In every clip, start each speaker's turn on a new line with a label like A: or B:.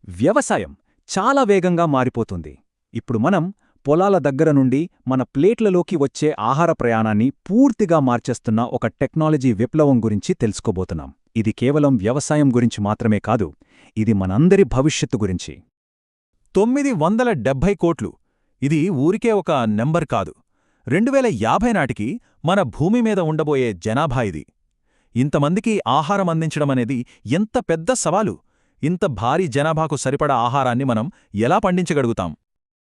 A: వ్యవసాయం చాలా వేగంగా మారిపోతుంది. ఇప్పుడు మనం పొలాల దగ్గర నుండి మన ప్లేట్లలోకి వచ్చే ఆహార ప్రయాణాన్ని పూర్తిగా మార్చేస్తున్న ఒక టెక్నాలజీ విప్లవం గురించి తెలుసుకోబోతున్నాం. ఇది కేవలం వ్యవసాయం గురించి మాత్రమే కాదు, ఇది మనందరి భవిష్యత్తు గురించి.
B: 970 కోట్లు. ఇది ఊరికే ఒక నెంబర్ కాదు. 2050 నాటికి మన భూమి మీద ఉండబోయే జనాభా ఇది. ఇంతమందికి ఆహారం అందించడమనేది ఎంత పెద్ద సవాలు. ఇంత భారీ జనాభాకు సరిపడా ఆహారాన్ని మనం ఎలా పండించగలుగుతాం?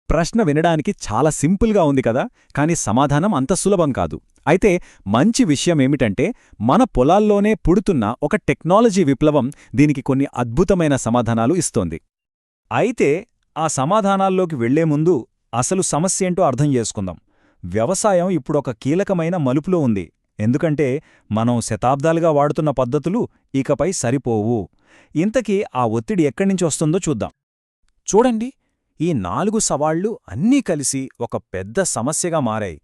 A: ప్రశ్న వినడానికి చాలా సింపుల్గా ఉంది కదా, కాని సమాధానం అంత సులభం కాదు. అయితే మంచి విషయమేమిటంటే, మన పొలాల్లోనే పుడుతున్న ఒక టెక్నాలజీ విప్లవం దీనికి కొన్ని అద్భుతమైన సమాధానాలు ఇస్తోంది. అయితే ఆ సమాధానాల్లోకి వెళ్లే ముందు అసలు సమస్యేంటో అర్థం చేసుకుందాం. వ్యవసాయం ఇప్పుడొక కీలకమైన మలుపులో ఉంది. ఎందుకంటే మనం శతాబ్దాలుగా వాడుతున్న పద్ధతులు ఇకపై సరిపోవు. ఇంతకీ ఆ ఒత్తిడి ఎక్కడ్నించి వస్తుందో చూద్దాం. చూడండి, ఈ 4 సవాళ్లు అన్నీ కలిసి ఒక పెద్ద సమస్యగా మారాయి.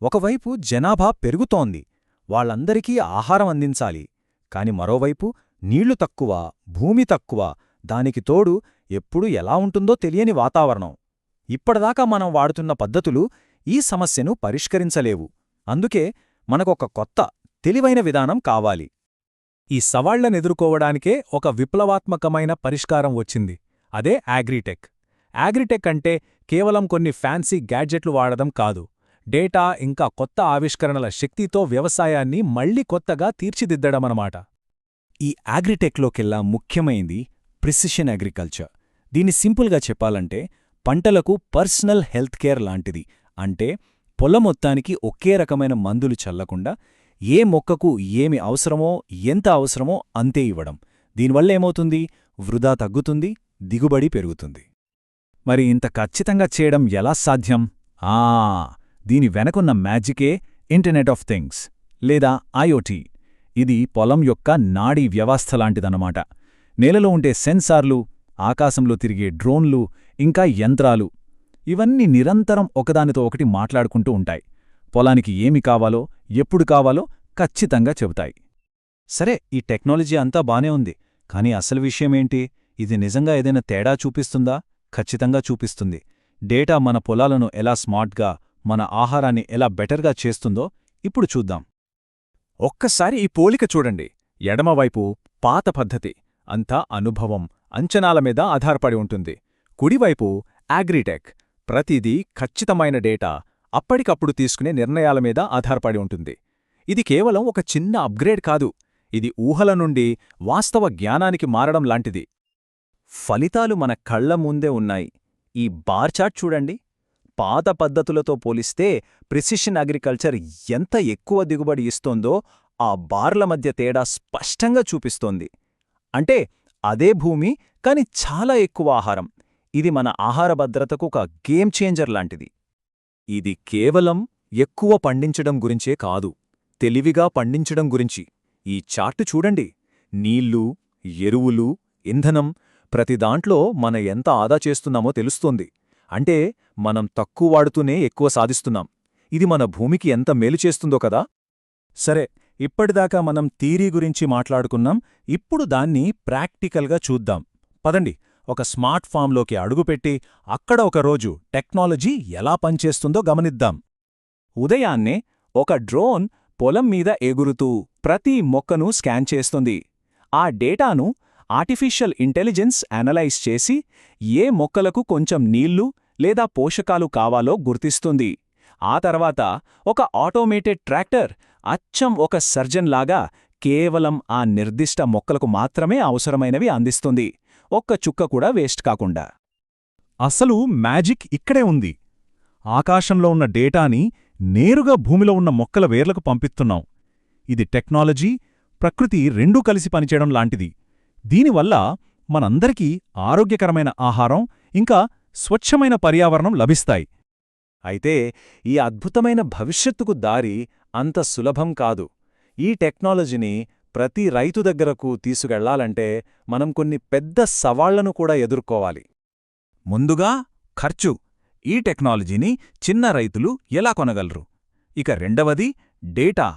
A: ఒకవైపు జనాభా పెరుగుతోంది, వాళ్ళందరికీ ఆహారం అందించాలి. కాని మరోవైపు నీళ్లు తక్కువ, భూమి తక్కువ, దానికి తోడు ఎప్పుడు ఎలా ఉంటుందో తెలియని వాతావరణం. ఇప్పటిదాకా మనం వాడుతున్న పద్ధతులు ఈ సమస్యను పరిష్కరించలేవు. అందుకే మనకొక కొత్త, తెలివైన విధానం కావాలి. ఈ సవాళ్లనెదుర్కోవడానికే ఒక విప్లవాత్మకమైన పరిష్కారం వచ్చింది. అదే అగ్రిటెక్. అగ్రిటెక్ అంటే కేవలం కొన్ని ఫ్యాన్సీ గ్యాడ్జెట్లు వాడడం కాదు. డేటా ఇంకా కొత్త ఆవిష్కరణల శక్తితో వ్యవసాయాన్ని మళ్లీ కొత్తగా తీర్చిదిద్దడమన్నమాట. ఈ అగ్రిటెక్లోకెల్లా ముఖ్యమైంది ప్రిసిషన్ అగ్రికల్చర్. దీన్ని సింపుల్గా చెప్పాలంటే పంటలకు పర్సనల్ హెల్త్ కేర్ లాంటిది. అంటే పొలం మొత్తానికి ఒకే రకమైన మందులు చల్లకుండా ఏ మొక్కకు ఏమి అవసరమో, ఎంత అవసరమో అంతే ఇవ్వడం. దీనివల్లేమవుతుంది? వృధా తగ్గుతుంది, దిగుబడి పెరుగుతుంది. మరి ఇంత ఖచ్చితంగా చేయడం ఎలా సాధ్యం? దీని వెనకున్న మ్యాజికే ఇంటర్నెట్ ఆఫ్ థింగ్స్ లేదా ఐఓటీ. ఇది పొలం యొక్క నాడీ వ్యవస్థలాంటిదన్నమాట. నేలలో ఉండే సెన్సార్లు, ఆకాశంలో తిరిగే డ్రోన్లు, ఇంకా యంత్రాలు, ఇవన్నీ నిరంతరం ఒకదానితో ఒకటి మాట్లాడుకుంటూ ఉంటాయి. పొలానికి ఏమి కావాలో, ఎప్పుడు కావాలో ఖచ్చితంగా చెబుతాయి. సరే, ఈ టెక్నాలజీ అంతా బానే ఉంది, కానీ అసలు విషయమేంటి? ఇది నిజంగా ఏదైనా తేడా చూపిస్తుందా? ఖచ్చితంగా చూపిస్తుంది. డేటా మన పొలాలను ఎలా స్మార్ట్గా, మన ఆహారాన్ని ఎలా బెటర్గా చేస్తుందో ఇప్పుడు చూద్దాం. ఒక్కసారి ఈ పోలిక చూడండి. ఎడమవైపు పాత పద్ధతి, అంతా అనుభవం, అంచనాల మీద ఆధారపడి ఉంటుంది. కుడివైపు అగ్రిటెక్, ప్రతిదీ ఖచ్చితమైన డేటా, అప్పటికప్పుడు తీసుకునే నిర్ణయాల మీద ఆధారపడి ఉంటుంది. ఇది కేవలం ఒక చిన్న అప్గ్రేడ్ కాదు, ఇది ఊహల నుండి వాస్తవ జ్ఞానానికి మారడం లాంటిది. ఫలితాలు మన కళ్ల ముందే ఉన్నాయి. ఈ బార్ చార్ట్ చూడండి. పాత పద్ధతులతో పోలిస్తే ప్రిసిషన్ అగ్రికల్చర్ ఎంత ఎక్కువ దిగుబడి ఇస్తోందో ఆ బార్ల మధ్య తేడా స్పష్టంగా చూపిస్తోంది. అంటే అదే భూమి, కాని చాలా ఎక్కువ ఆహారం. ఇది మన ఆహార భద్రతకు ఒక గేమ్ చేంజర్ లాంటిది. ఇది కేవలం ఎక్కువ పండించడం గురించే కాదు, తెలివిగా పండించడం గురించి. ఈ చార్టు చూడండి. నీళ్లు, ఎరువులు, ఇంధనం, ప్రతిదాంట్లో మన ఎంత ఆదా చేస్తున్నామో తెలుస్తోంది. అంటే మనం తక్కువ వాడుతూనే ఎక్కువ సాధిస్తున్నాం. ఇది మన భూమికి ఎంత మేలు చేస్తుందో కదా. సరే, ఇప్పటిదాకా మనం థియరీ గురించి మాట్లాడుకున్నాం. ఇప్పుడు దాన్ని ప్రాక్టికల్గా చూద్దాం. పదండి, ఒక స్మార్ట్ ఫామ్లోకి అడుగుపెట్టి అక్కడ ఒకరోజు టెక్నాలజీ ఎలా పనిచేస్తుందో గమనిద్దాం. ఉదయాన్నే ఒక డ్రోన్ పొలం మీద ఎగురుతూ ప్రతి మొక్కను స్కాన్ చేస్తుంది. ఆ డేటాను ఆర్టిఫిషియల్ ఇంటెలిజెన్స్ అనలైజ్ చేసి ఏ మొక్కలకు కొంచెం నీళ్లు లేదా పోషకాలు కావాలో గుర్తిస్తుంది. ఆ తర్వాత ఒక ఆటోమేటెడ్ ట్రాక్టర్ అచ్చం ఒక సర్జన్లాగా కేవలం ఆ నిర్దిష్ట మొక్కలకు మాత్రమే అవసరమైనవి అందిస్తుంది, ఒక్క చుక్క కూడా వేస్ట్ కాకుండా.
B: అసలు మ్యాజిక్ ఇక్కడే ఉంది. ఆకాశంలో ఉన్న డేటాని నేరుగా భూమిలో ఉన్న మొక్కల వేర్లకు పంపిస్తున్నాం. ఇది టెక్నాలజీ, ప్రకృతి రెండూ కలిసి పనిచేయడం లాంటిది. దీనివల్ల మనందరికీ ఆరోగ్యకరమైన ఆహారం ఇంకా స్వచ్ఛమైన పర్యావరణం లభిస్తాయి.
A: అయితే ఈ అద్భుతమైన భవిష్యత్తుకు దారి అంత సులభం కాదు. ఈ టెక్నాలజీని ప్రతి రైతు దగ్గరకు తీసుకెళ్లాలంటే మనం కొన్ని పెద్ద సవాళ్లను కూడా ఎదుర్కోవాలి.
B: ముందుగా ఖర్చు. ఈ టెక్నాలజీని చిన్న రైతులు ఎలా కొనగలరు? ఇక రెండవది డేటా.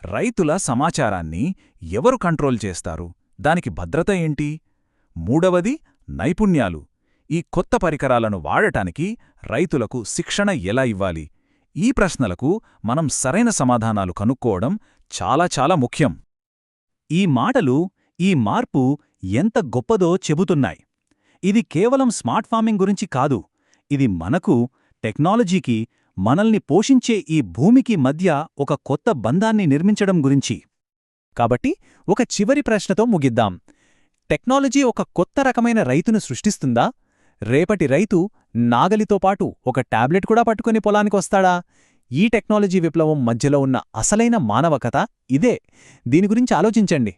B: రైతుల సమాచారాన్ని ఎవరు కంట్రోల్ చేస్తారు? దానికి భద్రత ఏంటి? మూడవది నైపుణ్యాలు. ఈ కొత్త పరికరాలను వాడటానికి రైతులకు శిక్షణ ఎలా ఇవ్వాలి? ఈ ప్రశ్నలకు మనం సరైన సమాధానాలు కనుక్కోవడం చాలా చాలా ముఖ్యం. ఈ మాటలు, ఈ మార్పు ఎంత గొప్పదో చెబుతున్నాయి. ఇది కేవలం స్మార్ట్ ఫార్మింగ్ గురించి కాదు, ఇది మనకు, టెక్నాలజీకి, మనల్ని పోషించే ఈ భూమికి మధ్య ఒక కొత్త బంధాన్ని నిర్మించడం గురించి.
A: కాబట్టి ఒక చివరి ప్రశ్నతో ముగిద్దాం. టెక్నాలజీ ఒక కొత్త రకమైన రైతును సృష్టిస్తుందా? రేపటి రైతు నాగలితో పాటు ఒక టాబ్లెట్ కూడా పట్టుకుని పొలానికొస్తాడా? ఈ టెక్నాలజీ విప్లవం మధ్యలో ఉన్న అసలైన మానవ కథ ఇదే. దీని గురించి ఆలోచించండి.